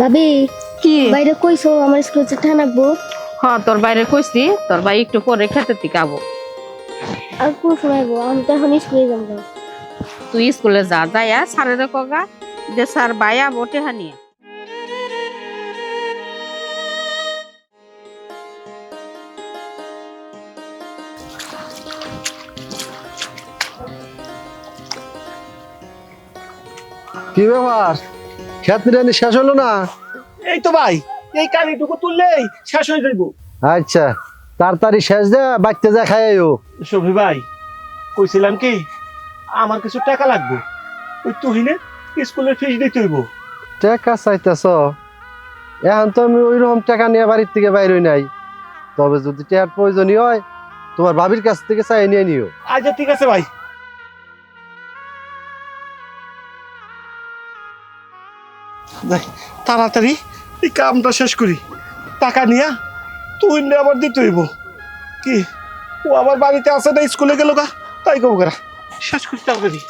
ভাবি কি বাইরে কইছো আমার স্কুলে যেতে নাকবো হ্যাঁ তোর বাইরে কইছি তোর ভাই একটু পরে খেতে থেকে আবো। আর কোন সময় আইবো? আমি তো এখন স্কুলে যাবো না। তুই স্কুলে যা যাইয়া স্যারের কগা যে স্যার বাইয়া বটে হানিয়া কি ব্যাপার খেত নিরানি শেষ হলো না? এই তো ভাই, এই কানিটুকু তুললেই শেষ হয়ে যাইব। আচ্ছা তাড়াতাড়ি শেষ দে, বাচ্চা যা খাইও। শফি ভাই, কইছিলাম কি আমার কিছু টাকা লাগবে, ওই তুহিনের স্কুলের ফিস দিতে হইব। টাকা চাইতেছ? এখন তো আমি ওই রকম টাকা নিয়ে বাড়ির থেকে বাইর হই নাই, তবে যদি টাকার প্রয়োজনীয় হয় তোমার ভাবির কাছ থেকে চাই নিয়ে নিও। আচ্ছা ঠিক আছে ভাই। যাই, তাড়াতাড়ি এই কামটা শেষ করি, টাকা নিয়া তুহিনে আবার দিতে হইব। কি ও আবার বাড়িতে আসে না, স্কুলে গেল গা, তাই কব করা শেষ করি তাড়াতাড়ি।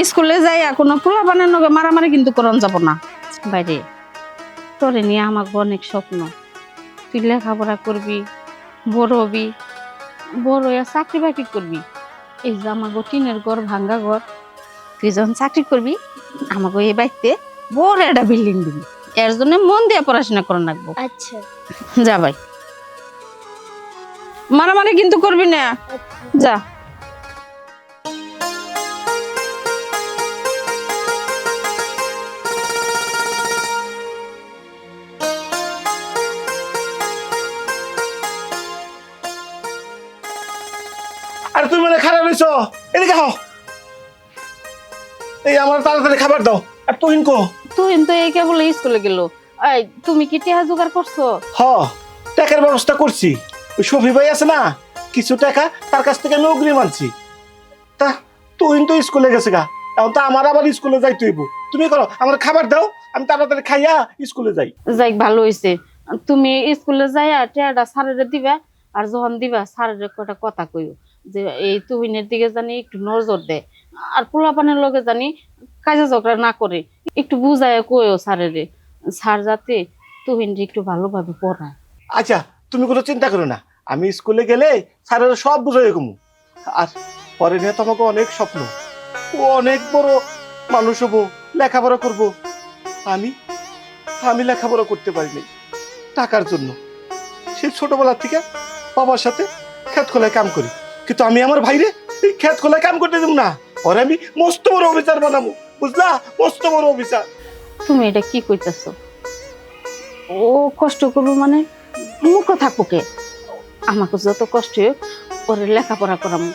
স্কুলে যাইয়া কোনো পোলা বানানো মারামারি কিন্তু করন যাব না। বাইরে তোরে নিয়ে আমার অনেক স্বপ্ন, তুই লেখাপড়া করবি, বড় হবি, বড় হইয়া চাকরি বাকরি করবি। এই যে আমাকে টিনের ঘর ভাঙ্গা ঘর, তুই যখন চাকরি করবি আমাকে এই বাড়িতে বড় একটা বিল্ডিং দিবি। এর জন্য মন দিয়ে পড়াশোনা করে রাখবো। আচ্ছা যা ভাই, মারামারি কিন্তু করবি না, যা। আর তুমি মানে খারাপ হয়েছ, এদিকে হও। এই আমার তাড়াতাড়ি খাবার দাও। আর তুহিন কো? তুই তো এই কেবল স্কুলে গেল। এই তুমি কি টিহা জোগাড় করছো? হ, টাকার ব্যবস্থা করছি। ওই শফি ভাই আছে না, কিছু টাকা তার কাছ থেকে আমি অগ্রিম আনছি। তা তুহিন তো স্কুলে গেছে গা, এখন তো আমার আবার স্কুলে যাইতে হইব। তুমি করো, আমার খাবার দাও, আমি তাড়াতাড়ি খাইয়া স্কুলে যাই। যাই ভালো হইছে, তুমি স্কুলে যাইয়া টিয়াটা স্যারের দিবা। আর যখন দিবা স্যারের কটা কথা কইও যে এই তুহিনের দিকে জানি একটু নজর দেয়, আর পোলাপানের লগে জানি কাজে ঝগড়া না করে, একটু বুঝায় কইও স্যারের, স্যার যাতে তুহিনকে একটু ভালোভাবে পড়ায়। আচ্ছা তুমি কোনো চিন্তা করো না, আমি স্কুলে গেলে স্যারের সব বুঝাই কমু। আর পরে নিয়ে তো আমাকে অনেক স্বপ্ন, ও অনেক বড় মানুষ হবো, লেখাপড়া করব। আমি আমি লেখাপড়া করতে পারিনি টাকার জন্য। সেই ছোটবেলা থেকে বাবার সাথে ক্ষেত খোলায় কাম করি, কিন্তু আমি আমার ভাইরে এই ক্ষেত খোলায় কাম করতে দেব না। ওরে আমি মস্ত বড় অফিসার বানাবো, বুঝলা, মস্ত বড় অফিসার। তুমি এটা কি কইতেছ? ও কষ্ট করবো মানে মুখ থাকবো কে? আমাকে যত কষ্ট হোক ওরে লেখাপড়া করামো,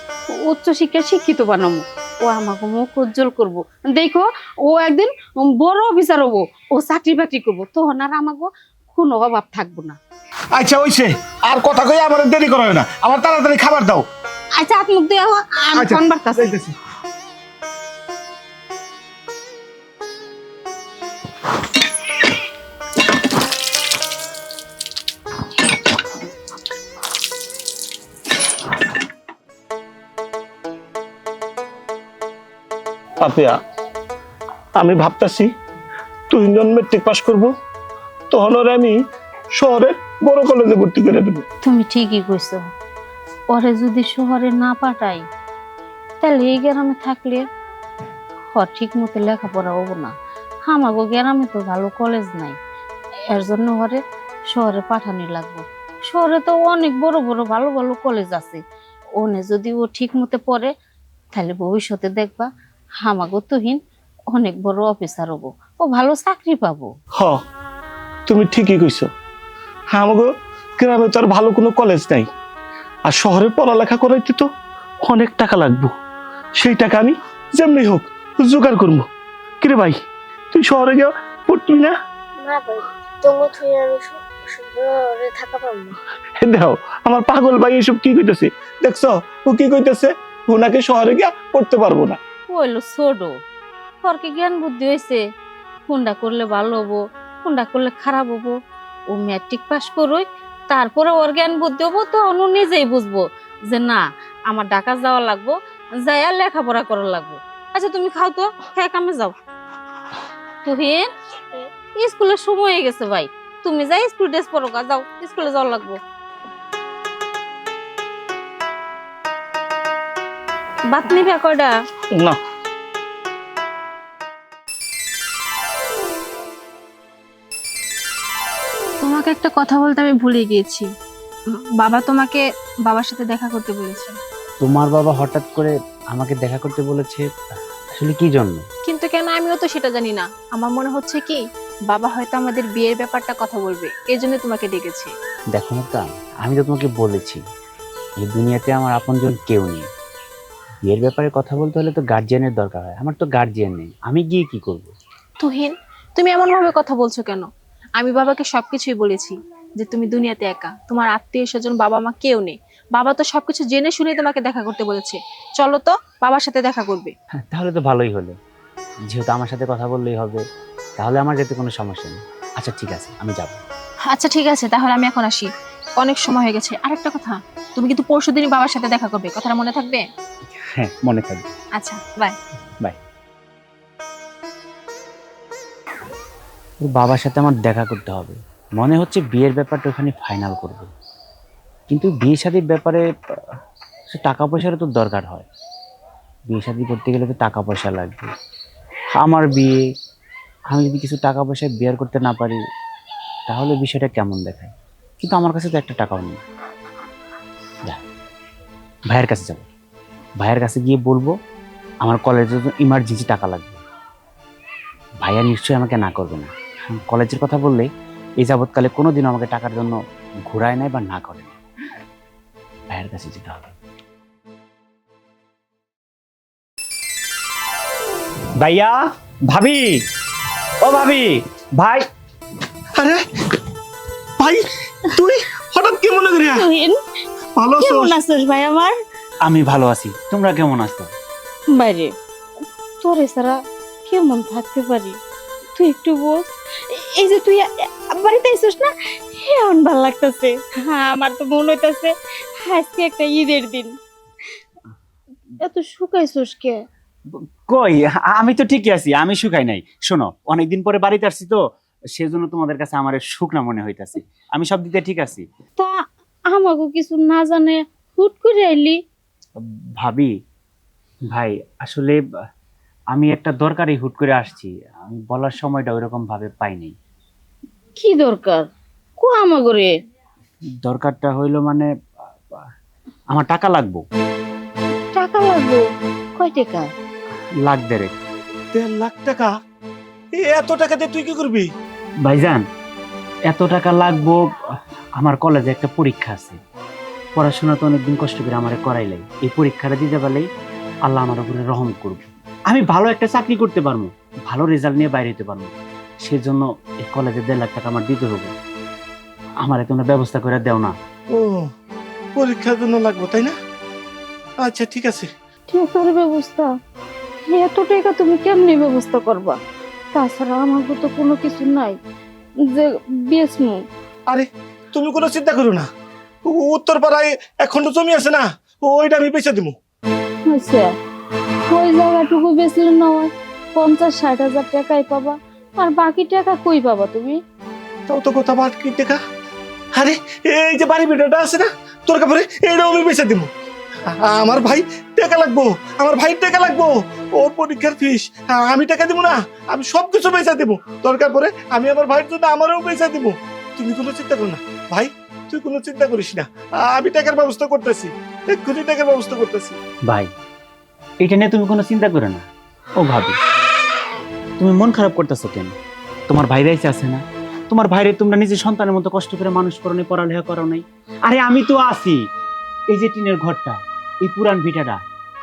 উচ্চ শিক্ষায় শিক্ষিত বানামো, ও আমাকে মুখ উজ্জ্বল করবো। দেখো ও একদিন বড় অফিসার হবো, ও চাকরি বাকরি করবো, তখন আর আমাকে কোনো অভাব থাকবো না। আচ্ছা ওইছে, আর কথা কই আমার দেরি করা হয় না, আমার তাড়াতাড়ি খাবার দাও। আচ্ছা হাত মুখ দিয়ে আমি আচ্ছা, ফোন বার্তাছি। যাইতেছি। পাপিয়া, আমি ভাবতাছি তুই যখন মেট্রিক পাস করবো তখন ওরে আমি শহরের বড় কলেজে ভর্তি করে দেবো। তুমি ঠিকই কইছো, ওরে যদি শহরে না পাঠাই তাহলে এই গ্রামে থাকলে ঠিক মতো লেখাপড়া হবো না। আমাগো গ্রামে তো ভালো কলেজ নাই, এর জন্য ওরে শহরে পাঠানি লাগবে। শহরে তো অনেক বড় বড় ভালো ভালো কলেজ আছে, ওনে যদি ও ঠিক মতো পড়ে তাহলে ভবিষ্যতে দেখবা আমাগো তুহিন অনেক বড় অফিসার হবো, ও ভালো চাকরি পাবো। হ, তুমি ঠিকই কইছো। হ্যাঁ, আমাকে গ্রামে তো আর ভালো কোনো কলেজ নাই, আর শহরে পড়ালেখা করাইতে তো অনেক টাকা লাগবে। সেই টাকা আমি যেমনি হোক জোগাড় করবো। কিরে ভাই, তুই শহরে গিয়ে পড়বি না? না ভাই, তোমার তুই আমি শহরে থাকা পাবো না। দেখো আমার পাগল ভাই এসব কি কইতেছে, দেখছো ও কি কইতেছে, ও নাকি শহরে গিয়া পড়তে পারবো না। হইলো ছোট, ওর কি জ্ঞান বুদ্ধি হয়েছে কোনটা করলে ভালো হবো কোনটা করলে খারাপ হবো? ও ম্যাট্রিক পাস করুক, তারপরে ওর জ্ঞান বুদ্ধি হবো, তো অনু নিজেই বুঝবো যে না আমার ঢাকা যাওয়া লাগবো, যাইয়া লেখাপড়া করা লাগবো। আচ্ছা তুমি খাও তো, খেয়ে কামে যাও। তুহিন, স্কুলের সময় হয়ে গেছে ভাই, তুমি যাই স্কুল ড্রেস পরো, যাও স্কুলে যাওয়া লাগবো। বাত নিবে কয়টা? না তোমাকে একটা কথা বলতে আমি ভুলে গিয়েছি। বাবা তোমাকে বাবার সাথে দেখা করতে বলেছে। তোমার বাবা হঠাৎ করে আমাকে দেখা করতে বলেছে, আসলে কি জন্য? কিন্তু কেন আমিও তো সেটা জানি না। আমার মনে হচ্ছে কি বাবা হয়তো আমাদের বিয়ের ব্যাপারটা কথা বলবে, এই জন্য তোমাকে ডেকেছে। দেখো না, আমি তো তোমাকে বলেছি এই দুনিয়াতে আমার আপনজন কেউ নেই। বিয়ের ব্যাপারে কথা বলতে হলে তো গার্জিয়ানের দরকার হয়, আমার তো গার্জিয়ান নেই, আমি গিয়ে কি করব? তুহিন, তুমি এমন ভাবে কথা বলছো কেন? আমি বাবাকে সবকিছুই বলেছি যে তুমি দুনিয়াতে একা, তোমার আত্মীয় স্বজন বাবা মা কেউ নেই। বাবা তো সবকিছু জেনে শুনে তোমাকে দেখা করতে বলেছে। চলো তো, বাবার সাথে দেখা করবে। তাহলে তো ভালোই হলো, যেহেতু আমার সাথে কথা বললেই হবে, তাহলে আমার যেতে কোনো সমস্যা নেই। আচ্ছা ঠিক আছে, আমি যাব। আচ্ছা ঠিক আছে, তাহলে আমি এখন আসি, অনেক সময় হয়ে গেছে। আরেকটা কথা, তুমি কিন্তু পরশুদিনই বাবার সাথে দেখা করবে, কথাটা মনে থাকবে? হ্যাঁ, মনে থাকবে। আচ্ছা, বাই। বাই। বাবার সাথে আমার দেখা করতে হবে, মনে হচ্ছে বিয়ের ব্যাপারটা ওখানে ফাইনাল করব। কিন্তু বিয়ে শাদীর ব্যাপারে টাকা পয়সারও তো দরকার হয়। বিয়ে শাদী করতে গেলে তো টাকা পয়সা লাগবে। আমার বিয়ে, আমি যদি কিছু টাকা পয়সা বের করতে না পারি তাহলে বিষয়টা কেমন দেখায়। কিন্তু আমার কাছে তো একটা টাকাও নেই। ভাইয়ের কাছে যাব, ভাইয়ের কাছে গিয়ে বলবো আমার কলেজে ইমার্জেন্সি টাকা লাগবে। ভাইয়া নিশ্চয়ই আমাকে না করবে না। কলেজের কথা বললে এই যাবৎকালে কোনোদিনও আমাকে টাকার জন্য ঘুরায় নেয় বা না করে না। ভাইয়ের কাছে যেতে হবে। ভাইয়া, ভাবি, ও ভাবি, ভাই। আরে ভাই, তুই হঠাৎ কি মনে করিয়া? তুহিন, ভালো আছো? কেমন আছিস ভাই আমার? আমি ভালো আছি, তোমরা কেমন আছো? বাইরে তোরে ছাড়া কেমন থাকতে পারি? তুই একটু বস। এই যে তুই বাড়িতে আইছিস না, এমন ভালো লাগতেছে। হ্যাঁ, আমার তো মনে হইতাছে আজকে একটা ঈদের দিন। এত শুকাইছিস কে? কই, আমি তো ঠিকই আছি, আমি শুকাই নাই। শোনো, অনেকদিন পরে বাড়িতে আসছি তো, সেজন্য তোমাদের কাছে আমার শুকনা মনে হইতাছে। আমি সব দিকে ঠিক আছি। তা আমাকে কিছু না জানে হুট করে আইলি? ভাবি, ভাই, আসলে আমি একটা দরকারি হুট করে আসছি, আমি বলার সময়টা ওইরকম ভাবে পাইনি। কি দরকার? কো আমাগরে? দরকারটা হইলো মানে আমার টাকা লাগবো। টাকা লাগবে? কয় টাকা? লাখ দেড়েক। 1.5 লাখ টাকা? এত টাকা দিয়ে তুই কি করবি? ভাইজান, এত টাকা লাগবো, আমার কলেজে একটা পরীক্ষা আছে। পড়াশোনা তো অনেকদিন কষ্ট করে আমারে করাইলাই, এই পরীক্ষাটা দিতে পারলেই আল্লাহ আমার উপরে রহম করবে। আমি ভালো একটা চাকরি করতে পারবো, ভালো রেজাল্ট নিয়ে বাইরে হতে পারবো। সেজন্য এই কলেজে 1.5 লাখ টাকা আমার দিতে হবে। আমার তোমরা ব্যবস্থা করে দেও না? ও, পরীক্ষার জন্য লাগবে তাই না? আচ্ছা ঠিক আছে। টাকার ব্যবস্থা? এত টাকা তুমি কেমনে ব্যবস্থা করবা? তাছাড়া আমাকে তো কোনো কিছু নাই যে বেচমু। আরে তুমি কোনো চিন্তা করো না, উত্তর পাড়ায় 1 খণ্ড জমি আছে না, ওইটা আমি বেচে দিব। আচ্ছা, ওই জায়গাটুকু বেচলে না হয় 50-60 হাজার টাকাই পাবা, আর বাকি টাকা কই পাবা তুমি? তাও তো কথা বাকি টাকা। আরে এই যে বাড়ি বেটাটা আছে না তোর কাপড়ে, এইটাও আমি বেচে দিব। আমার ভাই টাকা লাগবো, আমার ভাইয়ের টাকা লাগবো, ওর পরীক্ষার ফিস। আমি টাকা দিব না, আমি সবকিছু বেচা দিব। দরকার পড়ে আমি আমার ভাইয়ের জন্য আমারও বেচা দিব। তুমি কোনো চিন্তা করো না ভাই, তুই কোনো চিন্তা করিস না, আমি টাকার ব্যবস্থা করতেছি, এক্ষুনি টাকার ব্যবস্থা করতেছি। ভাই, এটা নিয়ে তুমি কোনো চিন্তা করো না। ও ভাবি, তুমি মন খারাপ করতেছো কেন? তোমার ভাই রাইছে আছে না, তোমার ভাইরে তোমরা নিজের সন্তানের মতো কষ্ট করে মানুষ করো নাই, পড়ালেখা করো নাই। আরে আমি তো আছি, এই যে টিনের ঘরটা, এই পুরান ভিটাটা,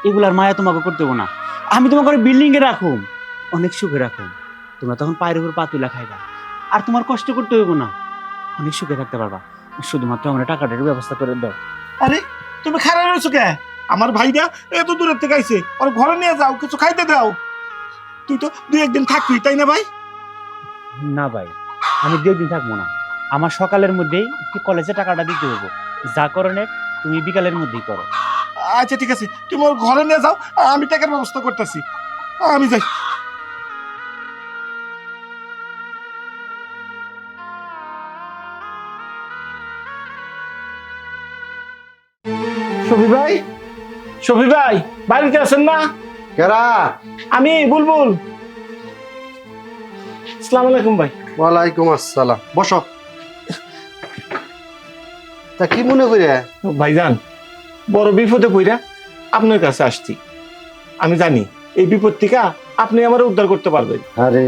এগুলার মায়া তোমাকে করতে হবে না। আমি তোমাকে বিল্ডিং এ রাখুম, অনেক সুখে রাখুম। তোমরা তখন পায়ের উপর পা তুলা খাইবা, আর তোমার কষ্ট করতে হইব না, অনেক সুখে থাকতে পারবা। শুধুমাত্র আমরা টাকাটার ব্যবস্থা করে দাও। আরে তুমি খারাপ রয়েছো কে? আমার ভাইরা এত দূরের থেকে আইছে, ওর ঘরে নিয়ে যাও, কিছু খাইতে দাও। তুই তো 2-1 দিন থাকবি তাই না ভাই? না ভাই, আমি 2 দিন থাকবো না, আমার সকালের মধ্যেই কলেজে টাকাটা দিতে হইব। যা করণের তুমি বিকালের মধ্যেই করো। আচ্ছা ঠিক আছে, তুমি ওর ঘরে নিয়ে যাও, আমি টাকার ব্যবস্থা করতেছি। আমি যাই। শফি ভাই, শফি ভাই বাড়িতে আছেন না? কেরা? আমি বুলবুল। আসসালামু আলাইকুম ভাই। ওয়ালাইকুম আসসালাম, বসো। তা কি মনে করে? ভাইজান, বড় বিপদে পইরা আপনার কাছে আসছি। আমি জানি এই বিপদ থেকে আপনি আমার উদ্ধার করতে পারবেন। আরে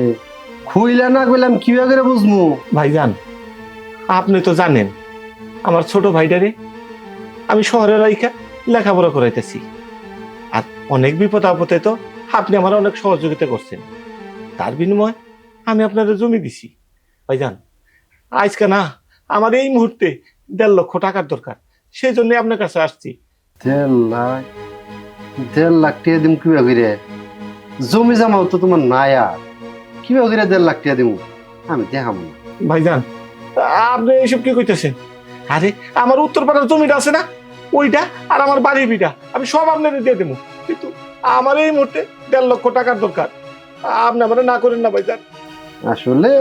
খুইলা না কইলাম কিভাবে করে বুঝমু? ভাইজান, আপনি তো জানেন আমার ছোট ভাইটারে আমি শহরে রাইখা লেখাপড়া করাইতেছি। আর অনেক বিপদ আপদে তো আপনি আমার অনেক সহযোগিতা করছেন। তার বিনিময়ে আমি আপনার জমি দিছি। ভাইজান, আজকে না আমার এই মুহূর্তে 1.5 লক্ষ টাকার দরকার, সেই জন্য আপনার কাছে আসছি। 1.5 লাখ টাকা দিম কিভাবে করে? জমি জামাও তো তোমার নাই, আর কিভাবে করে 1.5 লাখ টাকা দিম? আমি দেখাবো না। ভাইজান, আপনি এইসব কি কইতেছেন? আরে আমার উত্তরপাড়ার জমিটা আছে না, ওইটা আর আমার বাড়ির বিটা আমি সব আপনাদের দিয়ে দেবো, কিন্তু আমার এই মুহূর্তে 1.5 লক্ষ টাকার দরকার। আপনি আমার না করেন না ভাইজান। আসলে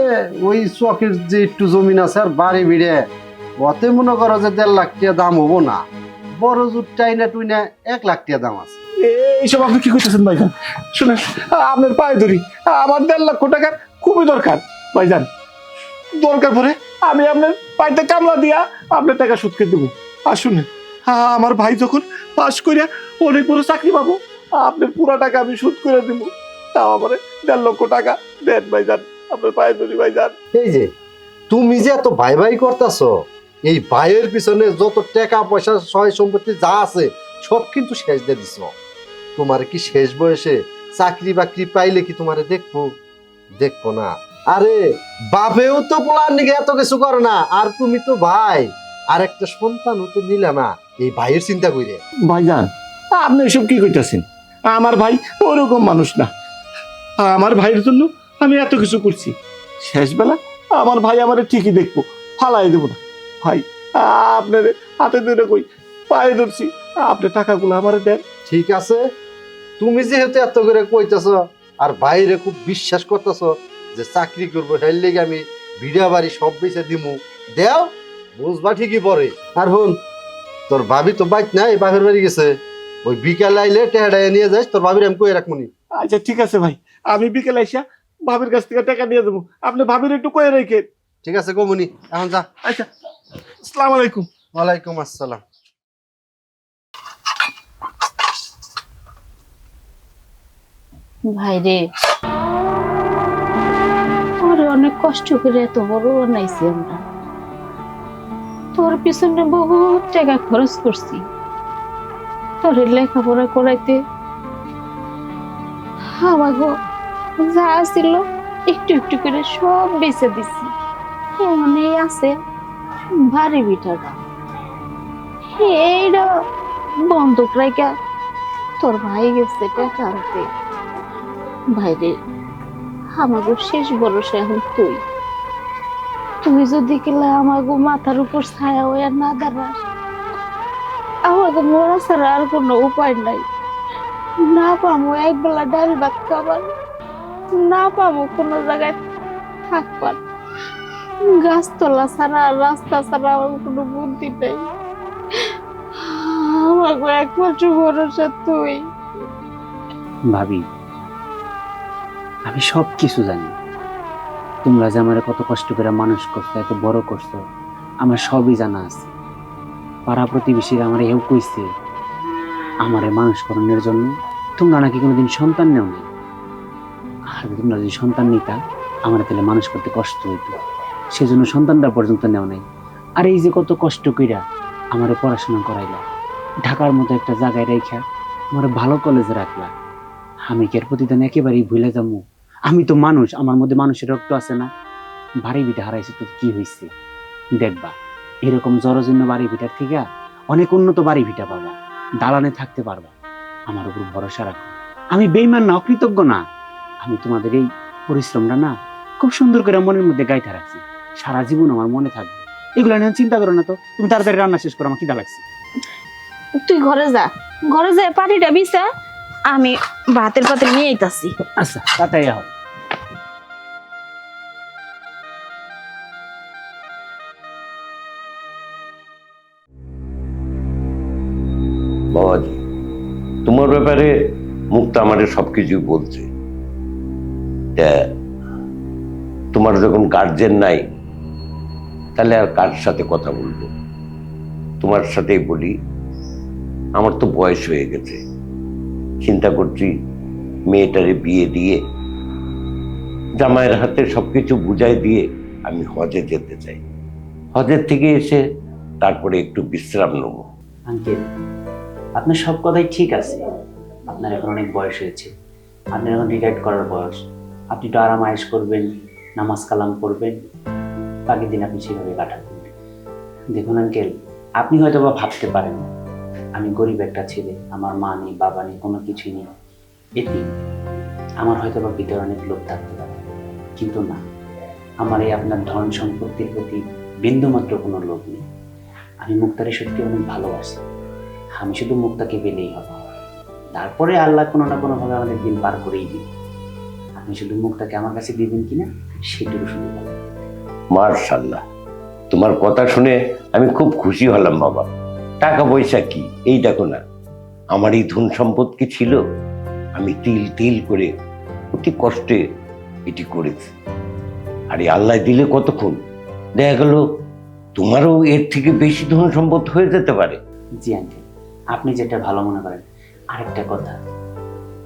ওই চকের যে একটু জমিন আছে আর বাড়ি ভিড়ে, অতে মনে করো যে 1.5 লাখ টাকা দাম হবো না। বড় জুট টাইনা টুইনা 1 লাখ টাকা দাম আছে। এইসব আপনি কি করতেছেন ভাইজান? শুনেন, আপনার পায়ে ধরি, আমার 1.5 লক্ষ টাকার খুবই দরকার ভাইজান। দরকার পরে আমি আপনার পাইতে কামলা দিয়া আপনার টাকা শোধ করে দেবো। আর শুনেন, আমার ভাই যখন পাশ করিয়া অনেক বড় চাকরি পাবো, আপনার পুরো টাকা আমি শোধ করে দেবো। তাও আমার 1.5 লক্ষ টাকা দেন ভাইজান, আপনার পায়ে ধরি ভাইজান। এই যে তুমি যে এত ভাই ভাই করতেছো, এই ভাইয়ের পিছনে যত টাকা পয়সা সয় সম্পত্তি যা আছে সব কিন্তু শেষ দিয়ে দিছ। তোমার কি শেষ বয়সে চাকরি বাকরি পাইলে কি তোমারে দেখবো? দেখবো না। আরে বাপেও তো পোলার নিকে এত কিছু করে না, আর তুমি তো ভাই, আর একটা সন্তানও তো নিলে না এই ভাইয়ের চিন্তা করে। ভাইজান, আপনি এসব কি কইতাছেন? আমার ভাই ওরকম মানুষ না। আমার ভাইয়ের জন্য আমি এত কিছু করছি, শেষ বেলা আমার ভাই আমার ঠিকই দেখবো, ফালাই দেবো না। ভাই, আপনার হাতে ধরে কই পায়ে ধরছি, আপনি টাকাগুলো আমার দেন। ঠিক আছে, তুমি যেহেতু এত করে কইতেছ আর বাইরে খুব বিশ্বাস করতেছ যে চাকরি করবো, সেই লেগে আমি ভিডিও বাড়ি সব বেঁচে দিমু, দেও বুঝবা ঠিকই পরে। আর হন, তোর ভাবি তো বাইক নাই, বাপের বাড়ি গেছে। ওই বিকাল আইলে টেহাডাইয়া নিয়ে যাস, তোর ভাবির আমি কই রাখমুনি। আচ্ছা ঠিক আছে ভাই, আমি বিকেলে এসে ভাবির কাছ থেকে টাকা নিয়ে দেবো, আপনি ভাবির একটু কয়ে রেখে। ঠিক আছে কমুনি, এখন যা। আচ্ছা, আসসালামু আলাইকুম। ওয়ালাইকুম আসসালাম। ভাই রে, ওরে অনেক কষ্ট করে এত বড় বানাইছি আমরা। তোর পিছনে বহুত টাকা খরচ করছি, তোর লেখাপড়া করাইতে। আমাগো যা ছিল একটু একটু করে সব বেঁচে দিছি। এমনি আছে ভারী বিটাটা, এইটা বন্ধক রাইকা তোর ভাই গেছে টাকা আনতে। ভাইরে, আমাগো শেষ ভরসা এখন তুই। তুই যদি গেলে আমাগো মাথার উপর ছায়া হয়ে না দাঁড়াস, আমাগো মরা ছাড়া আর কোনো উপায় নাই। না পাবো একবেলা ডাল ভাত খাবার, না পাবো কোনো জায়গায় থাকবার। গাছতলা ছাড়া রাস্তা ছাড়া আমার কোনো বুদ্ধি নেই। আমাগো একমাত্র ভরসা তুই। ভাবি, আমি সব কিছু জানি। তোমরা যে আমার কত কষ্ট করে মানুষ করছো, এত বড় করছো, আমার সবই জানা আছে। পাড়া প্রতিবেশীরা আমার এও কইছে আমারে মানুষ করানোর জন্য তোমরা নাকি কোনোদিন সন্তান নেও নাই। আর তোমরা যদি সন্তান নিতা, আমার তাহলে মানুষ করতে কষ্ট হইতো, সেজন্য সন্তানটা পর্যন্ত নেও নাই। আর এই যে কত কষ্ট কইরা আমারে পড়াশোনা করাইলা, ঢাকার মতো একটা জায়গায় রেখা আমার ভালো কলেজে রাখলা, আমি কি এর প্রতিদান একেবারেই ভুলে যাবো? আমি তো মানুষ, আমার মধ্যে মানুষের রক্ত আছে না? বাড়ি ভিটা হারাইছে তো কি হয়েছে? দেখবা এরকম জরজীর্ণ বাড়ি ভিটার থেকে অনেক উন্নত বাড়ি ভিটা পাবা, দালানে থাকতে পারবা। আমার উপর ভরসা রাখো, আমি বেইমান না, অকৃতজ্ঞ না। আমি তোমাদের এই পরিশ্রমটা না খুব সুন্দর করে মনের মধ্যে গাইতে রাখছি, সারা জীবন আমার মনে থাকবে। এগুলো নিয়ে চিন্তা করো না তো। তুমি তাড়াতাড়ি রান্না শেষ করো, আমার খিদা লাগছে। তুই ঘরে যা, ঘরে যা পাটিটা বিছা, আমি ভাতের পাতে নিয়ে আইতাছি। আচ্ছা তাড়াতাড়ি আও। বাবাজি, তোমার ব্যাপারে মুক্তা আমাদের সবকিছু বলছে। তা তোমার যখন গার্জেন নাই, তাহলে আর কার সাথে কথা বলবো? তোমার সাথেই বলি। আমার তো বয়স হয়ে গেছে, চিন্তা করছি মেয়েটারে বিয়ে দিয়ে জামাইয়ের হাতে সবকিছু বুঝাই দিয়ে আমি হজে যেতে চাই। হজের থেকে এসে তারপরে একটু বিশ্রাম নেবো। আঙ্কেল, আপনার সব কথাই ঠিক আছে। আপনার এখন অনেক বয়স হয়েছে, আপনার এখন রিটায়ার্ড করার বয়স। আপনি একটু আরাম আয়েশ করবেন, নামাজ কালাম করবেন, বাকি দিন আপনি সেভাবে কাটাবেন। দেখুন আঙ্কেল, আপনি হয়তো বা ভাবতে পারেন না আমি গরিব একটা ছেলে, আমার মা নেই, বাবা নেই, কোনো কিছুই নেই, এতিম। আমার হয়তো বা ভিতরে অনেক লোভ থাকতে পারে, কিন্তু না, আমার এই আপনার ধন সম্পত্তির প্রতি বিন্দুমাত্র কোনো লোভ নেই। আমি মুক্তারে সত্যি অনেক ভালোবাসি। আমি শুধু মুক্তাকে পেলেই হবে, তারপরে আল্লাহ কোনো না কোনোভাবে আমাদের দিন পার করেই দিন। আপনি শুধু মুক্তাকে আমার কাছে দিবেন কিনা সেটুকু শুধু বলেন। মাশাআল্লাহ, তোমার কথা শুনে আমি খুব খুশি হলাম বাবা। টাকা পয়সা কি, এই দেখো না, আমার এই ধন সম্পদ কি ছিল? আমি তিল তিল করে অতি কষ্টে এটি করেছি। আর এই আল্লাহ দিলে কতক্ষণ দেখা গেল তোমারও এর থেকে বেশি ধন সম্পদ হয়ে যেতে পারে। জি আঙ্কেল, আপনি যেটা ভালো মনে করেন। আরেকটা কথা,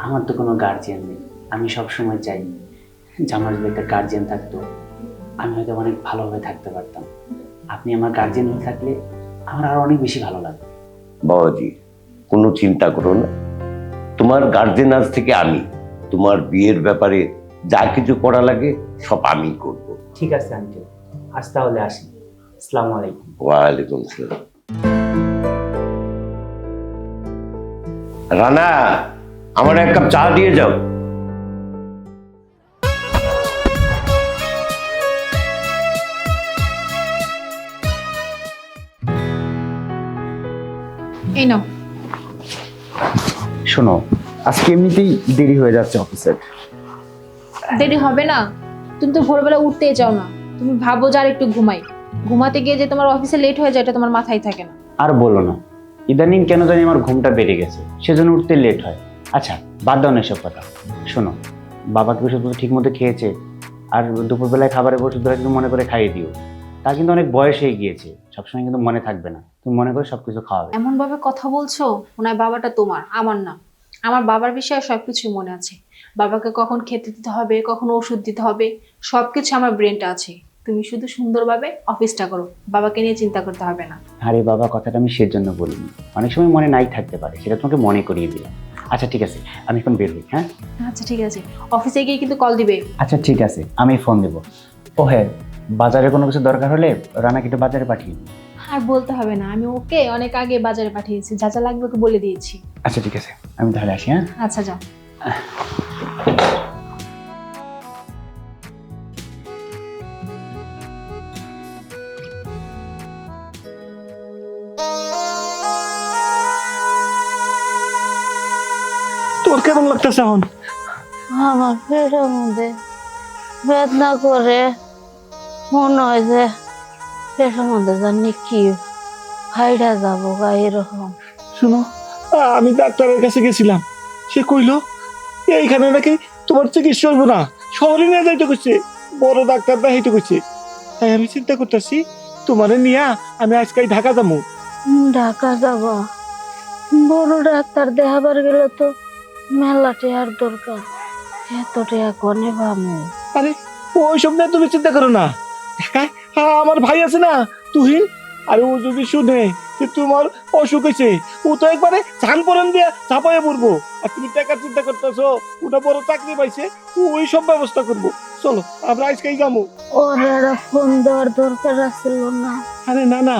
আমার তো কোনো গার্জিয়ান নেই। আমি সবসময় চাই যে আমার যদি একটা গার্জিয়ান থাকতো, আমি হয়তো অনেক ভালোভাবে থাকতে পারতাম। আপনি আমার গার্জিয়ান হয়ে থাকলে আমার আরো অনেক বেশি ভালো লাগবে। বাবাজি, কোনো চিন্তা করো না, তোমার গার্জেন আজ থেকে আমি। তোমার বিয়ের ব্যাপারে যা কিছু করা লাগে সব আমি করব। ঠিক আছে আঙ্কেল, আজ তাহলে আসি। আসসালামু আলাইকুম। ওয়ালাইকুম আসসালাম। রানা, আমার এক কাপ চা দিয়ে যাও। এই নাও। শোনো, আজকে এমনিতেই দেরি হয়ে যাচ্ছে অফিসের। দেরি হবে না, তুমি তো ভোরবেলা উঠতেই চাও না। তুমি ভাবো যে আর একটু ঘুমাই, ঘুমাতে গিয়ে যে তোমার অফিসে লেট হয়ে যায় এটা তোমার মাথায় থাকে না। আর বলো না, ইদানিং কেন জানি আমার ঘুমটা বেড়ে গেছে, সেজন্য উঠতে লেট হয়। আচ্ছা বাদ দাও না এসব কথা। শোনো, বাবাকে ওষুধ ঠিক মতো খেয়েছে, আর দুপুরবেলায় খাবারের ওষুধটা কিন্তু মনে করে খাইয়ে দিও। তার কিন্তু অনেক বয়স হয়ে গিয়েছে, সবসময় কিন্তু মনে থাকবে না, তুমি মনে করে সবকিছু খাওয়াবে। এমন ভাবে কথা বলছো মনে হয় বাবাটা তোমার, আমার না। আমার বাবার বিষয়ে সবকিছুই মনে আছে। বাবাকে কখন খেতে দিতে হবে, কখন ওষুধ দিতে হবে, সবকিছু আমার ব্রেনটা আছে। তুমি শুধু সুন্দরভাবে অফিসটা করো, বাবাকে নিয়ে চিন্তা করতে হবে না। আরে বাবা, কথাটা আমি সেজন্য বলিনি, অনেক সময় মনে নাই থাকতে পারে, সেটা তোমাকে মনে করিয়ে দিলাম। আচ্ছা ঠিক আছে, আমি এখন বের হই। হ্যাঁ আচ্ছা ঠিক আছে, অফিসে গিয়ে কিন্তু কল দিবে। আচ্ছা ঠিক আছে, আমি ফোন দেবো। ও হ্যাঁ, বাজারে কোনো কিছু দরকার হলে রানাকে একটু বাজারে পাঠিয়ে দিই। আর বলতে হবে না, আমি ওকে অনেক আগে বাজারে পাঠিয়েছি, যা যা লাগবে ওকে বলে দিয়েছি। আচ্ছা ঠিক আছে, আমি তাহলে আসি। হ্যাঁ আচ্ছা যাও। তোর কেমন লাগতেছে এখন? আমার পেটের মধ্যে বেদনা করে, মনে হয় যে পেটের মধ্যে জানি কি ফাইডা যাবো গা এরকম। শুনো, আমি ডাক্তারের কাছে গেছিলাম, সে কইলো এইখানে নাকি তোমার চিকিৎসা হইব না, শহরে নিয়ে যাইতে কইছে, বড় ডাক্তার দেখাইতে কইছে। তাই আমি চিন্তা করতেছি তোমারে নিয়া আমি আজকে ঢাকা যাবো। ঢাকা যাব? বড় ডাক্তার দেখাবার গেলে তো মেলা টেয়ার দরকার, এত টেয়া কনে পামু? আরে ওইসব নিয়ে তুমি চিন্তা করো না, ঢাকায় আমার ভাই আছে না তুহিন, আরে ও যদি শুনে যে তোমার অসুখ হয়েছে, ও তো একবারে ছান পরন দিয়ে চাপাইয়া পড়বো। আর তুমি টাকার চিন্তা করতেছো, ওটা বড় চাকরি পাইছে, ওই সব ব্যবস্থা করবো। চলো আমরা আজকেই যাবো। ওর একটা ফোন দেওয়ার দরকার আছিল না? আরে না না,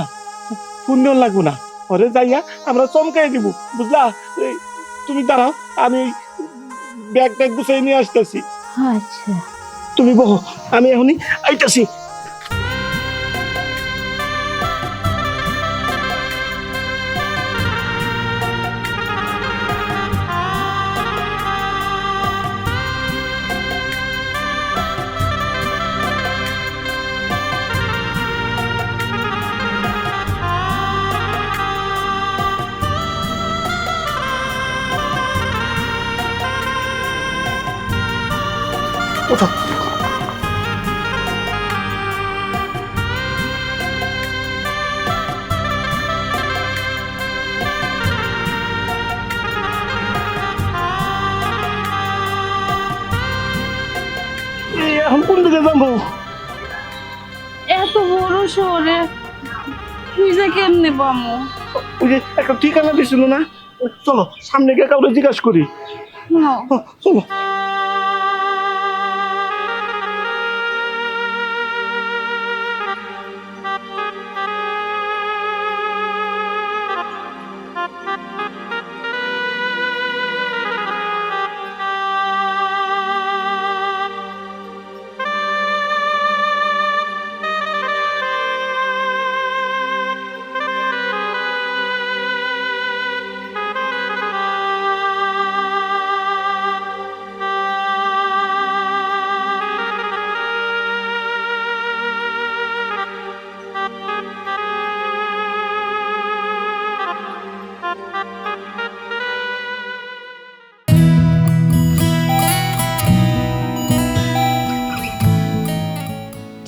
পুণ্য লাগবো না, ওরে যাইয়া আমরা চমকাই দিব, বুঝলা? এই, তুমি দাঁড়াও, আমি ব্যাগ ট্যাগ গুছাই নিয়ে আসতেছি। আচ্ছা তুমি বহো, আমি এখনই আইতাছি। ওঠো। এখন কোন দিকে যাবো? এত বড় শহরে তুই যে কেমনে পামো? ওই যে একটা ঠিকানা দিছিল না, চলো সামনে গিয়ে কাউকে জিজ্ঞাসা করি। চলো।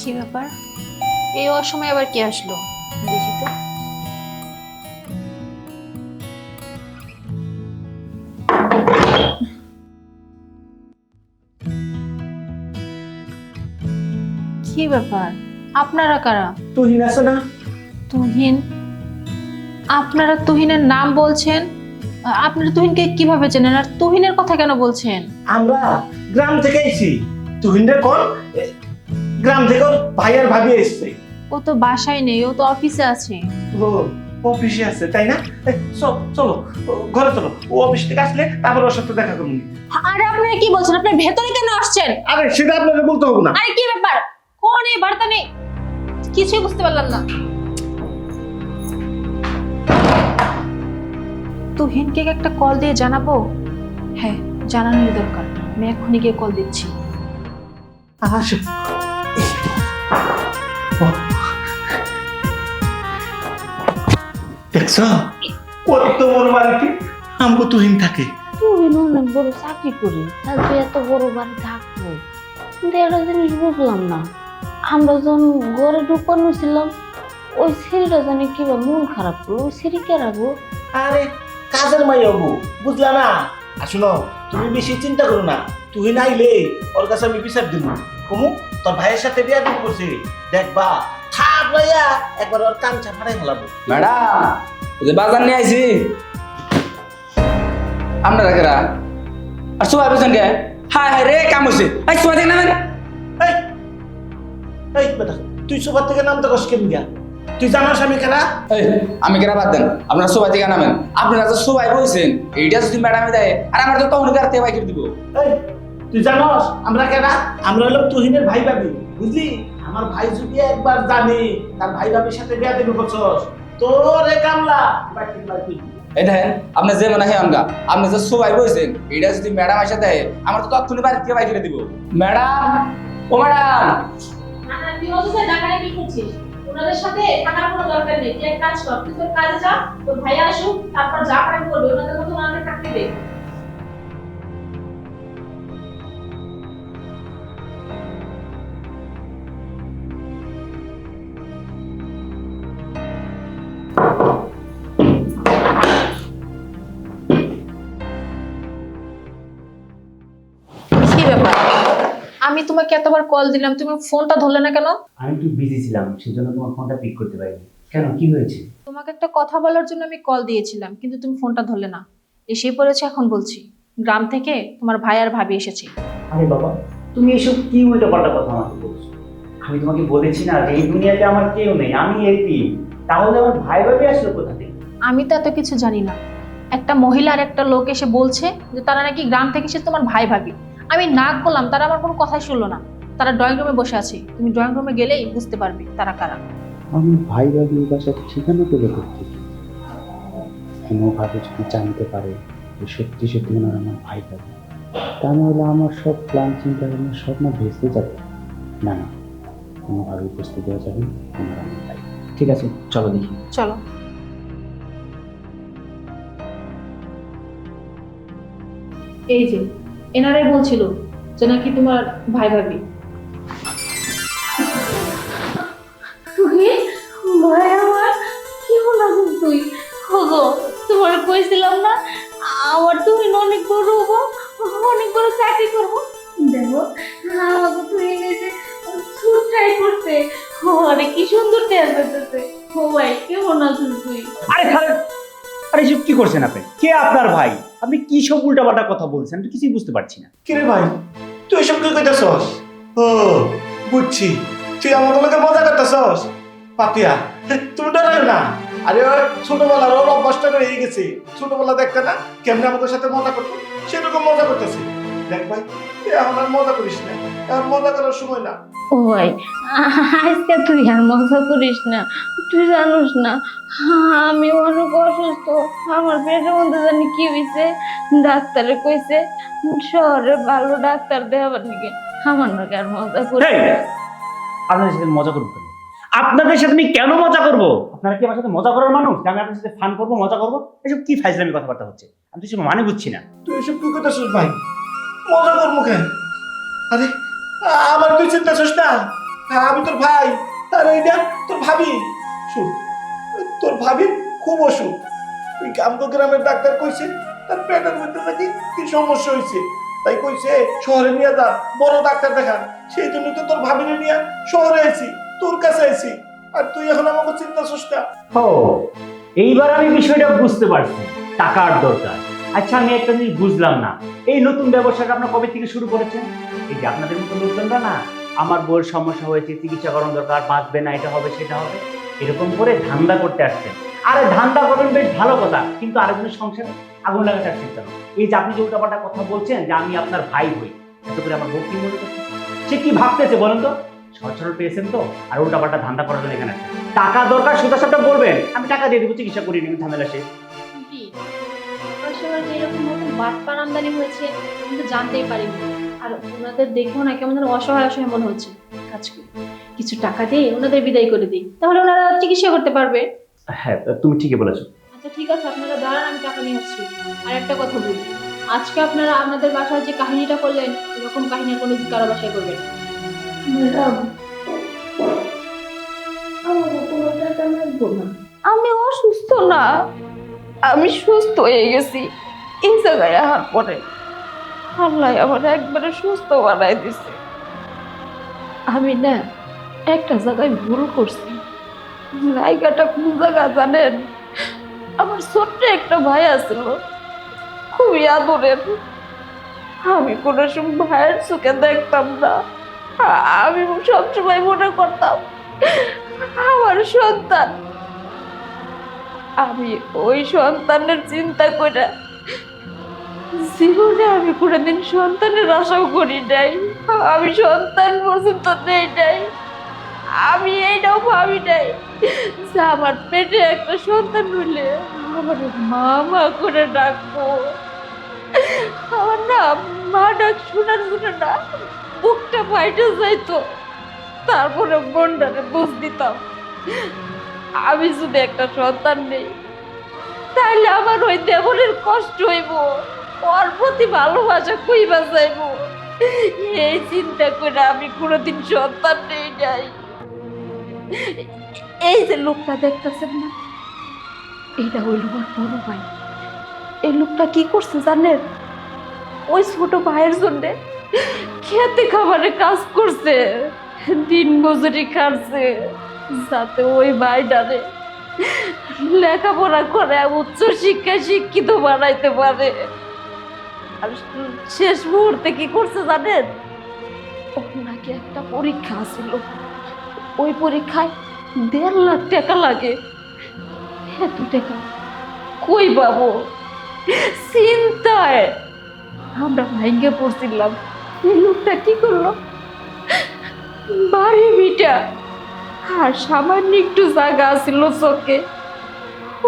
কি ব্যাপার? এই অসময়ে আবার কে আসলো দেখি তো। কি ব্যাপার? আপনারা কারা? তুহিন আছে না? তুহিন? আপনারা তুহিনের নাম বলছেন? আপনারা তুহিনকে কিভাবে চেনেন আর তুহিনের কথা কেন বলছেন? আমরা গ্রাম থেকে এসেছি। তুহিনের কোন গ্রাম থেকে ওর ভাই আর ভাবি এসছে। ও তো বাসায় নেই, ও তো অফিসে আছে। ও অফিসে আছে তাই না? চলো ঘরে চলো, ও অফিস থেকে আসলে তারপর ওর সাথে দেখা করুন। আরে আপনারা কি বলছেন? আপনার ভেতরে কেন আসছেন? আরে সেটা আপনাকে বলতে হবে না। আরে কি ব্যাপার? কোন এই বার্তা নেই, কিছুই বুঝতে পারলাম না। তুহিনকে একটা কল দিয়ে জানাবো? হ্যাঁ, জানানোর দরকার। আমি এখনই গিয়ে কল দিচ্ছি। আসো। দেখছো কত বড় বাড়িতে আমগো তুহিন থাকে। তুই অনেক বড় চাকরি করি, তাহলে এত বড় বাড়ি থাকবো। কিন্তু একটা জিনিস বুঝলাম না, আমরা যখন ঘরে ঢুকানো ছিলাম ওই সিঁড়িটা জানি কিবা মন খারাপ করলো, ওই সিঁড়ি কে রাখবো? আরে কাজের মাই হবো, বুঝলা না? আসুনো, তুমি বেশি চিন্তা করো না। তুহিন আইলে ওর কাছে আমি বিচার দিব। কমু তোর ভাইয়ের সাথে বিয়া দিন করছি, দেখবা থাক ভাইয়া একবার ওর কামছা ফাড়াই ফেলাবো। ম্যাডাম, এই যে বাজার নিয়ে আইছি। আপনারা কেরা? আর সবাই বুঝছেন কে? হায় হায় রে, কাম হয়েছে। এই সবাই দেখে নামেন। এই এই বেটা, তুই সোফার থেকে নামতে কষ্ট কেন গিয়া? তুই জানাস আমি কেনা? এই, আমি কেরা বাদ দেন, আপনারা সবাই থেকে নামেন। আপনারা যে সবাই বলছেন এইটা যদি ম্যাডামে দেয়, আর আমার তো তখন গাড়িতে বাইকে দিব। এই তুই জানাস আমরা কেনা? আমরা হলাম তুহিনের ভাই ভাবি, বুঝলি? আমার ভাই যদি একবার জানে তার ভাই ভাবির সাথে বিয়া দেবে করছস, তোর এ কামলা বাইকে বাইকে। এই দেখেন, আপনি যে মানে হেয়নগা, আপনি যে সবাই বলছেন এইটা যদি ম্যাডাম এসে দেয়, আমার তো তখনই বাড়ি থেকে বাইকে দিব। ম্যাডাম, ও ম্যাডাম, তুই অফিসে ঢাকায় কি করছিস? ওনাদের সাথে থাকার কোনো দরকার নেই। তুই এক কাজ কর, তুই তোর কাজে যা, তোর ভাইয়া আসুক, তারপর যা পারেন করবে। ওনাদের মতো ওনাদের থাকতে দে। কি ব্যাপার? আমি তোমাকে এতবার কল দিলাম, তুমি ফোনটা ধরলে না কেন? আমি একটু বিজি ছিলাম, সেজন্য তোমার ফোনটা পিক করতে পারিনি। কেন, কি হয়েছে? তোমাকে একটা কথা বলার জন্য আমি কল দিয়েছিলাম, কিন্তু তুমি ফোনটা ধরলে না। এসেই পড়েছে, এখন বলছি। গ্রাম থেকে তোমার ভাই আর ভাবি এসেছে। আরে বাবা, তুমি এসব কি উল্টোপাল্টা কথা আমাকে বলছো? আমি তোমাকে বলেছি না যে এই দুনিয়াতে আমার কেউ নেই, আমি এতিম। তাহলে আমার ভাই ভাবি আসলো কোথা থেকে? আমি তো এত কিছু জানি না। একটা মহিলা আর একটা লোক এসে বলছে যে তারা নাকি গ্রাম থেকে এসে তোমার ভাই ভাবি। আমি নাক করলাম, তারা আমার কোনো কথাই শুনলো না। তারা ড্রয়িং রুমে বসে আছে, তুমি ড্রয়িং রুমে গেলেই বুঝতে পারবে তারা কারা। আমি ভাই ভাবির বাসার ঠিকানা পেলে করতে কোনোভাবে যদি জানতে পারে যে সত্যি সত্যি ওনার আমার ভাই ভাবি, তাহলে আমার সব প্ল্যান চিন্তা ভাবনা সব না ভেসে যাবে। না না, কোনোভাবেই বুঝতে দেওয়া যাবে না ওনার আমার ভাই। ঠিক আছে, চলো দেখি। চলো। এই যে এনারাই বলছিল যে নাকি তোমার ভাই ভাবি। তুই ভাই আমার কি হলো তুই হগো তোমার কইছিলাম না আমার তুমি অনেক বড় হবো অনেক বড় চাকরি করবো দেখো আমাকে তুই নিজে সুর ট্রাই করতে আরে কি সুন্দর টের পেতেছে ও ভাই কেমন আছিস তুই আরে খালেদ, আরে এসব কি করছেন আপনি? কে আপনার ভাই? আপনি কি সব উল্টাপাল্টা কথা বলছেন? আমি তো কিছুই বুঝতে পারছি না। কিরে ভাই, তুই এসব কি কইতাছস? ও বুঝছি, তুই আমাদের লোকে মজা করতেছস। পাপিয়া, তুমি ডরাও না। আরে ওই ছোটবেলার ওর অভ্যাসটা রয়ে গেছে। ছোটবেলা দেখতে না কেমনে আমাদের সাথে মজা করতো, সেরকম মজা করতেছে। দেখ ভাই, তুই এখন আর মজা করিস না, এখন মজা করার সময় না। ও ভাই আজকে তুই আর মজা করিস না তুই জানোস না আমি অনেক অসুস্থ আমার পেটের মধ্যে জানি কি হয়েছে ডাক্তারে কইছে শহরে ভালো ডাক্তার দেখাবার নাকি আমার নাকি আর মজা করি আপনাদের সাথে মজা করবো কেন? আপনাদের সাথে আমি কেন মজা করবো? আপনারা কি আমার সাথে মজা করার মানুষ? আমি আপনার সাথে ফান করবো, মজা করবো? এসব কি ফাইজলামি কথাবার্তা হচ্ছে? আমি তো এসব মানে বুঝছি না। তুই এসব কি কইতাছস ভাই? মজা করবো কেন? আরে আমার তুই চিন্তা করছিস না, আমি তোর ভাই, আর এইটা তোর ভাবি। শুন, তোর ভাবির খুব অসুখ। ওই গ্রামের ডাক্তার কইছে তার পেটের মধ্যে নাকি কি সমস্যা হয়েছে, তাই কইছে শহরে নিয়ে যা, বড় ডাক্তার দেখান। সেই জন্য তো তোর ভাবিরে নিয়ে শহরে আইছি, তোর কাছে আইছি। আর তুই এখন আমাকে চিন্তা করছিস না। ও, এইবার আমি বিষয়টা বুঝতে পারছি, টাকার দরকার। আচ্ছা, আমি একটা জিনিস বুঝলাম না, এই নতুন ব্যবসাটা আপনারা কবে থেকে শুরু করেছেন? এই যে আপনাদের মতো লোকজনরা না, আমার বউয়ের সমস্যা হয়েছে, চিকিৎসা করানো দরকার, বাঁচবে না, এটা হবে সেটা হবে, এরকম করে ধান্দা করতে আসছেন। আরে ধান্দা করেন বেশ ভালো কথা, কিন্তু আরেকজনের সংসারে আগুন লাগাতে আসছেন কেন? এই যে আপনি যে উল্টাপাল্টা কথা বলছেন যে আমি আপনার ভাই হই, এত করে আমার বউ কি মনে করছে? সে কি ভাবতেছে বলেন তো? সচল পেয়েছেন তো, আর উল্টাপাল্টা ধান্দা করার জন্য এখানে আসছেন। টাকা দরকার, সোজা সাপটা বলবেন, আমি টাকা দিয়ে দেবো, চিকিৎসা করিয়ে নেবেন, ঝামেলা শেষ। আসলে যে এরকম নতুন বাটপার আমদানি হয়েছে কিন্তু জানতেই পারিনি। আর ওনাদের দেখেও না কেমন যেন অসহায় অসহায় মনে হচ্ছে। কাজ করি, কিছু টাকা দিয়ে ওনাদের বিদায় করে দিই, তাহলে ওনারা চিকিৎসা করতে পারবে। হ্যাঁ, তুমি ঠিকই বলেছো। আচ্ছা ঠিক আছে, আপনারা দাঁড়ান, আমি টাকা নিয়ে আসছি। আর একটা কথা বলি, আজকে আপনারা আপনাদের বাসায় যে কাহিনীটা করলেন, এরকম কাহিনী কোনো কারো বাসায় করবেন না। ম্যাডাম আমার কোনো টাকা লাগবো না আমি অসুস্থ না আমি সুস্থ হয়ে গেছি এই জায়গায় আসার পরে আল্লাহ আমার একবারে সুস্থ বানাই দিছে আমি না একটা জায়গায় ভুল করছি জায়গাটা কোন জায়গা জানেন আমার ছোট্ট একটা ভাই আছিল খুবই আদরের আমি কোনো সময় ভাইয়ের চোখে দেখতাম না আমি সবসময় মনে করতাম আমার সন্তান আমি ওই সন্তানের চিন্তা করে জীবনে আমি কোনোদিন সন্তানের আশাও করি নাই আমি সন্তান পর্যন্ত নেই নাই আমি এইটাও ভাবি নাই যে আমার পেটে একটা সন্তান হইলে আমার মা করে ডাকবো আমার না মা ডাক শোনার জন্য না বুকটা ফাইটে যাইতো তারপরে মনটারে বুঝ দিতাম আমি যদি একটা সন্তান নেই তাহলে আমার ওই দেবরের কষ্ট হইব ওর প্রতি ভালোবাসা কইবা যাইব এই চিন্তা করে আমি কোনোদিন সন্তান নেই নাই এই যে লোকটা দেখতেছেন না এইটা হইল আমার বড় ভাই এই লোকটা কি করছে জানেন ওই ছোট ভাইয়ের জন্য খেতে খাবারে কাজ করছে দিন মজুরি খাচ্ছে যাতে ওই ভাইটারে লেখাপড়া করে উচ্চ শিক্ষায় শিক্ষিত বানাইতে পারে আর শেষ মুহূর্তে কি করছে জানেন ওর নাকি একটা পরীক্ষা ছিল ওই পরীক্ষায় 1.5 লাখ টাকা লাগে এত টাকা কই পাবো চিন্তায় আমরা ভেঙে পড়ছিলাম এই লোকটা কি করলো বাড়ি ভিটা আর সামান্য একটু জায়গা ছিল চোখে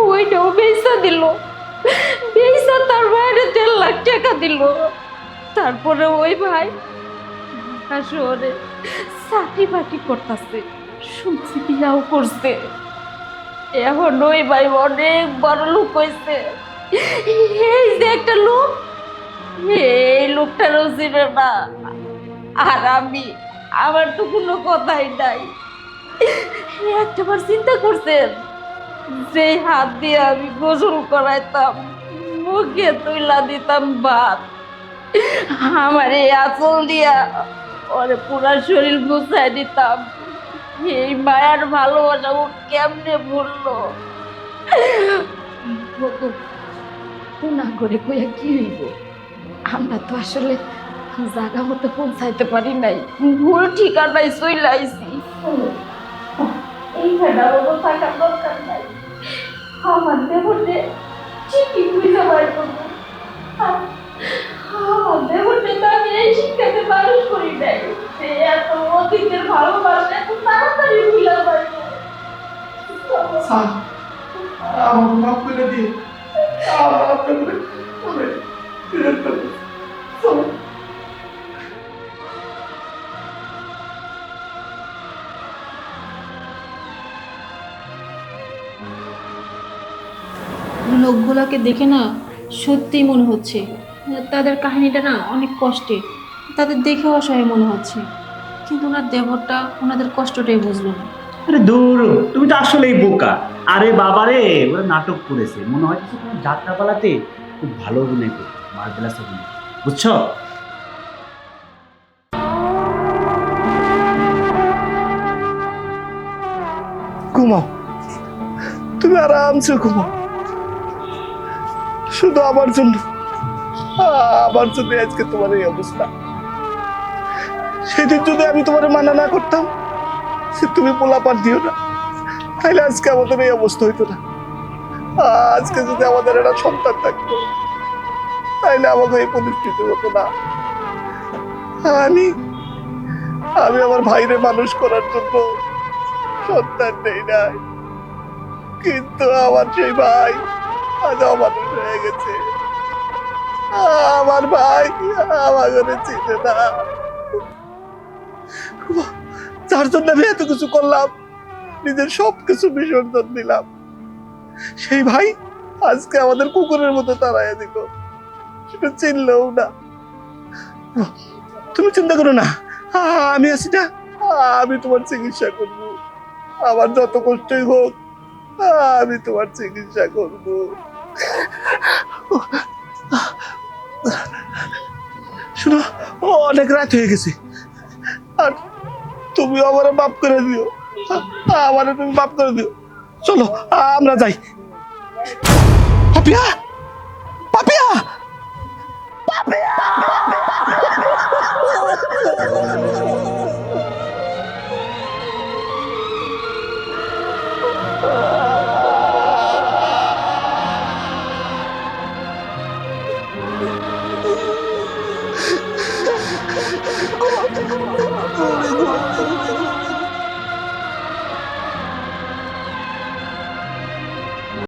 ওইটাও বেচা দিল বেচা তার বাইরে 1.5 লাখ টাকা দিল তারপরে ওই ভাই শহরে চাকরি বাকরি করতেছে শুনছি বিয়াও করছে এখন ওই ভাই অনেক বড় লোক হয়েছে এই যে একটা লোক এই লোকটারও ছিল না আর আমি, আমার তো কোনো কথাই নাই। একটাবার চিন্তা করছেন, যে হাত দিয়ে আমি গোসল করাইতাম, মুখে তুইলা দিতাম ভাত, আমার এই আঁচল দিয়া ওরে পুরা শরীর গুছাই দিতাম, এই মায়ার ভালোবাসা ও কেমনে ভুললো? না করে কইয়া কি হইব, আমরা তো আসলে জায়গা মতো পৌঁছাইতে পারি নাই, ভুল ঠিকানায় চলে আইছি। এই ভেড়ারও থাকার দরকার নাই, আমার দেবতে ঠিকই বুঝে বার করবো। আমার দেবতে তো আমি এই শিক্ষাতে মানুষ করি নাই, সে এত অতীতের ভালোবাসা এত তাড়াতাড়ি ভুলে পারবো। আমার মাফ করে দিন। আপনাদের লোকগুলোকে দেখে না সত্যিই মনে হচ্ছে তাদের কাহিনীটা না অনেক কষ্টের, তাদের দেখে অসহায় মনে হচ্ছে, কিন্তু ওনার দেবরটা ওনাদের কষ্টটাই বুঝলো না। আরে দূর, তুমি তো আসলেই বোকা। আরে বাবারে, ওরা নাটক করেছে, মনে হয় তোমার যাত্রা পালাতে খুব ভালো অভিনয় করে মার্বেলাস অভিনয়, বুঝছো? ঘুমাও, তুমি আরামসে ঘুমাও, শুধু আমার জন্য আজকে তোমার এই অবস্থা। সেদিন যদি আমি তোমার মানা না করতাম, সে তুমি পোলাপান দিও না, তাইলে আজকে আমাদের এই অবস্থা হইতো না। আজকে যদি আমাদের একটা সন্তান থাকতো, তাইলে আমাকে এই পরিস্থিতি হতো না। আমি আমার ভাইরে মানুষ করার জন্য সন্তান নেই নাই, কিন্তু আমার সেই ভাই আজ অমানুষ হয়ে গেছে। আমার ভাই আমাকে চিনে না, যার জন্য আমি এত কিছু করলাম, নিজের সবকিছু বিসর্জন দিলাম, সেই ভাই আজকে আমাদের কুকুরের মতো তাড়াইয়া দিল, সেটা চিনলেও না। তুমি চিন্তা করো না, আমি আছি না, আমি তোমার চিকিৎসা করব, আমার যত কষ্টই হোক আমি তোমার চিকিৎসা করব। শুনো, অনেক রাত হয়ে গেছে, আর তুমি আমার মাফ করে দিও, আমার তুমি মাফ করে দিও। চলো আমরা যাই। পাপিয়া, পাপিয়া, পাপিয়া।